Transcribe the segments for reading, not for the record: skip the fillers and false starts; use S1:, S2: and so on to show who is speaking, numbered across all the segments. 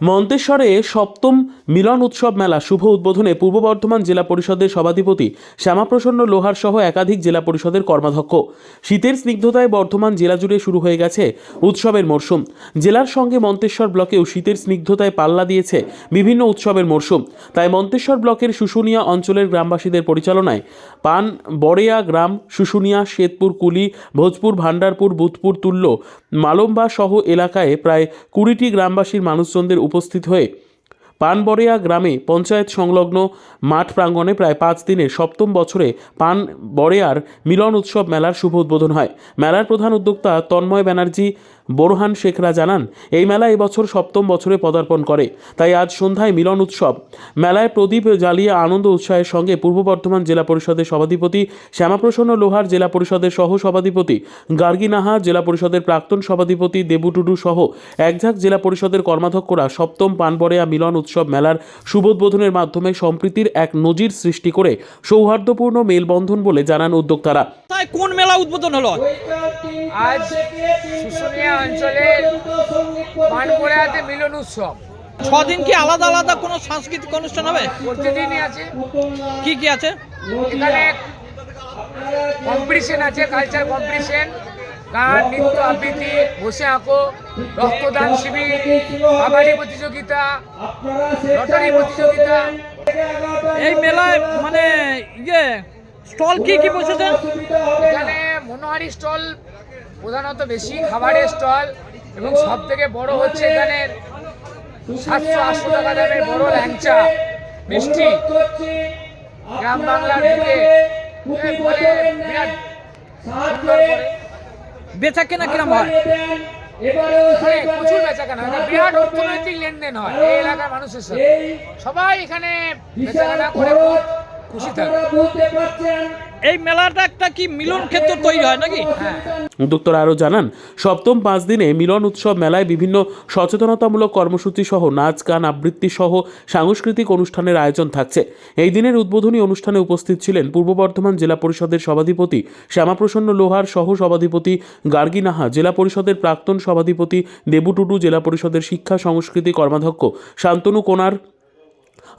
S1: মন্তেশ্বরে সপ্তম মিলন উৎসব মেলা শুভ উদ্বোধনে পূর্ব বর্ধমান জেলা পরিষদের সভাধিপতি শ্যামাপ্রসন্ন লোহার সহ একাধিক জেলা পরিষদের কর্মাধ্যক্ষ। শীতের স্নিগ্ধতায় বর্ধমান জেলা জুড়ে শুরু হয়ে গেছে উৎসবের মরশুম। জেলার সঙ্গে মন্তেশ্বর ব্লকেও শীতের স্নিগ্ধতায় পাল্লা দিয়েছে বিভিন্ন উৎসবের মরশুম। তাই মন্তেশ্বর ব্লকের শুশুনিয়া অঞ্চলের গ্রামবাসীদের পরিচালনায় পান বড়েয়া গ্রাম, শুশুনিয়া, শ্বেতপুর, কুলি, ভোজপুর, ভান্ডারপুর, বুধপুর, তুল্য, মালম্বা সহ এলাকায় প্রায় 20টি গ্রামবাসীর মানুষজনদের উপস্থিত হয়ে পানবড়েয়া গ্রামে পঞ্চায়েত সংলগ্ন মাঠ প্রাঙ্গণে প্রায় 5 দিনের সপ্তম বছরে পানবড়েয়ার মিলন উৎসব মেলার শুভ উদ্বোধন হয়। মেলার প্রধান উদ্যোক্তা তন্ময় ব্যানার্জি বোরহান শেখরা জানান, এই মেলা এবছর সপ্তম বছরে পদার্পণ করে। তাই আজ সন্ধ্যায় মিলন উৎসব মেলায় প্রদীপ জ্বালিয়ে আনন্দ উৎসাহের সঙ্গে পূর্ব বর্ধমান জেলা পরিষদের সভাধিপতি শ্যামাপ্রসন্ন লোহার, জেলা পরিষদের সহ সভাধিপতি গার্গী নাহা, জেলা পরিষদের প্রাক্তন সভাধিপতি দেবু টুডু সহ একঝাঁক জেলা পরিষদের কর্মাধ্যক্ষরা সপ্তম পানবড়েয়া মিলন উৎসব মেলার শুভোদ্বোধনের মাধ্যমে সম্প্রীতির এক নজির সৃষ্টি করে সৌহার্দ্যপূর্ণ মেলবন্ধন বলে জানান উদ্যোক্তারা।
S2: কোন মেলা উদ্বোধন হলো
S3: আজ? শুশুনিয়া অঞ্চলের পানবড়েয়াতে মিলন উৎসব।
S2: 6 দিন কি আলাদা আলাদা কোনো সাংস্কৃতিক অনুষ্ঠান হবে?
S3: প্রতিদিনই আছে।
S2: কি কি আছে
S3: এখানে? কম্পিটিশন আছে, কালচার কম্পিটিশন, গান, নৃত্য, আবৃত্তি, বসে আঁকো, রক্তদান শিবির, কাবাডি প্রতিযোগিতা, লটারি প্রতিযোগিতা।
S2: এই মেলায় মানে স্টল কি কি বসেছে?
S3: এখানে মনোহারি স্টল প্রধানত বেশি, খাবারের স্টল, এবং সব থেকে বড় হচ্ছে এখানে 700-800 টাকা দামের বড় ল্যাংচা মিষ্টি। গ্রাম বাংলার দিকে বিরাট সুন্দর করে
S2: বেচা কেনা কিরম হয়?
S3: প্রচুর বেচা কেনা হয়, বিরাট অর্থনৈতিক লেনদেন হয় এই এলাকার মানুষের সাথে। সবাই এখানে বেচা কেনা করে খুশি থাকে।
S2: এই মেলাটা একটা কি মিলন ক্ষেত্র তৈরি হয় নাকি?
S1: উদ্যোক্তারা আরও জানান, সপ্তম 5 দিনে মিলন উৎসব মেলায় বিভিন্ন সচেতনতামূলক কর্মসূচি সহ নাচ, গান, আবৃত্তি সহ সাংস্কৃতিক অনুষ্ঠানের আয়োজন থাকছে। এই দিনের উদ্বোধনী অনুষ্ঠানে উপস্থিত ছিলেন পূর্ব বর্ধমান জেলা পরিষদের সভাধিপতি শ্যামাপ্রসন্ন লোহার, সহ সভাধিপতি গার্গী নাহা, জেলা পরিষদের প্রাক্তন সভাধিপতি দেবু টুডু, জেলা পরিষদের শিক্ষা সংস্কৃতি কর্মাধ্যক্ষ শান্তনু কোনার,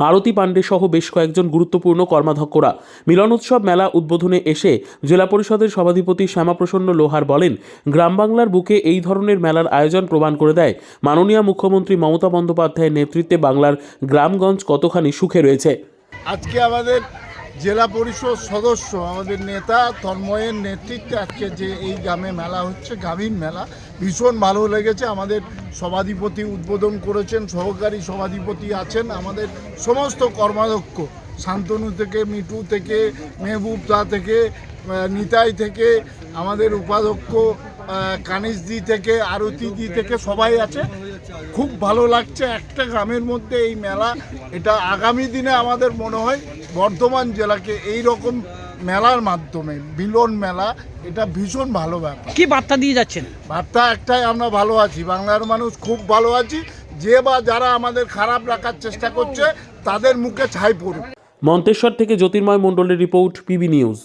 S1: আরতি পাণ্ডে সহ বেশ কয়েকজন গুরুত্বপূর্ণ কর্মাধ্যক্ষরা। মিলন উৎসব মেলা উদ্বোধনে এসে জেলা পরিষদের সভাধিপতি শ্যামাপ্রসন্ন লোহার বলেন, গ্রাম বাংলার বুকে এই ধরনের মেলার আয়োজন প্রমাণ করে দেয় মাননীয় মুখ্যমন্ত্রী মমতা বন্দ্যোপাধ্যায়ের নেতৃত্বে বাংলার গ্রামগঞ্জ কতখানি সুখে রয়েছে।
S4: আজকে আমাদের জেলা পরিষদ সদস্য, আমাদের নেতা তন্ময়ের নেতৃত্বে আজকে যে এই গ্রামে মেলা হচ্ছে, গ্রামীণ মেলা, ভীষণ ভালো লেগেছে। আমাদের সভাধিপতি উদ্বোধন করেছেন, সহকারী সভাধিপতি আছেন, আমাদের সমস্ত কর্মাধ্যক্ষ, শান্তনু থেকে, মিটু থেকে, মেহবুবদা থেকে, নিতাই থেকে, আমাদের উপাধ্যক্ষ কানিশদি থেকে, আরতিদি থেকে সবাই আছে। খুব ভালো লাগছে একটা গ্রামের মধ্যে এই মেলা। এটা আগামী দিনে আমাদের মনে হয় বর্ধমান জেলাকে এই রকম মেলার মাধ্যমে, মিলন মেলা, এটা ভীষণ ভালো ব্যাপার।
S2: কি বার্তা দিয়ে যাচ্ছেন?
S4: বার্তা একটাই, আমরা ভালো আছি, বাংলার মানুষ খুব ভালো আছি। যে বা যারা আমাদের খারাপ রাখার চেষ্টা করছে তাদের মুখে ছাই পড়ুক।
S1: মন্তেশ্বর থেকে জ্যোতির্ময় মণ্ডলের report, PB news.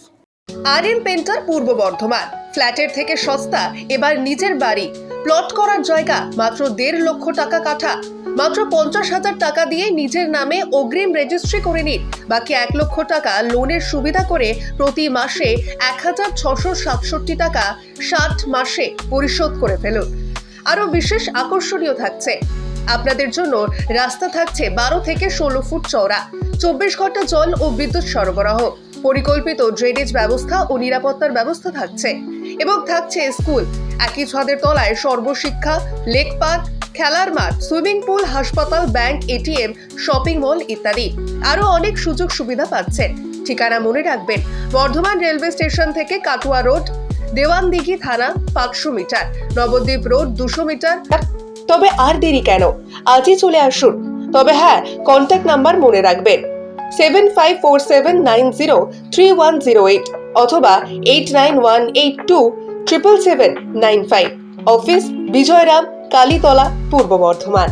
S5: RM painter, পূর্ব বর্ধমান। ফ্ল্যাটের থেকে সস্তা এবার নিজের বাড়ি। প্লট করার জায়গা মাত্র 1.5 লক্ষ টাকা কাঠা। মাত্র 50,000 টাকা দিয়ে নিজের নামে অগ্রিম রেজিস্ট্রি করে নিন। বাকি 1 লক্ষ টাকা লোনের সুবিধা করে প্রতি মাসে 1,667 টাকা 60 মাসে পরিশোধ করে ফেলুন। আরও বিশেষ আকর্ষণীয় থাকছে, আপনাদের জন্য রাস্তা থাকছে 12 থেকে 16 ফুট চওড়া, 24 ঘন্টা জল ও বিদ্যুৎ সরবরাহ, পরিকল্পিত ড্রেনেজ ব্যবস্থা ও নিরাপত্তার ব্যবস্থা থাকছে, এবং থাকছে স্কুল। একই ছাদের তলায় সর্বশিক্ষা, লেক পার্ক, খেলার মাঠ, সুইমিং পুল, হাসপাতাল, ব্যাংক, এটিএম, শপিং মল ইত্যাদি আরো অনেক সুযোগ সুবিধা পাচ্ছেন। ঠিকানা মনে রাখবেন, বর্ধমান রেলওয়ে স্টেশন থেকে কাটুয়া রোড, দেওয়ানদিঘি থানা 500 মিটার, নবদ্বীপ রোড 200 মিটার। তবে আর দেরি কেন, আজই চলে আসুন। তবে হ্যাঁ, কন্ট্যাক্ট নাম্বার মনে রাখবেন 7547903108 অথবা 8918277795। অফিস বিজয়রাম, কালীতলা, পূর্ব বর্ধমান।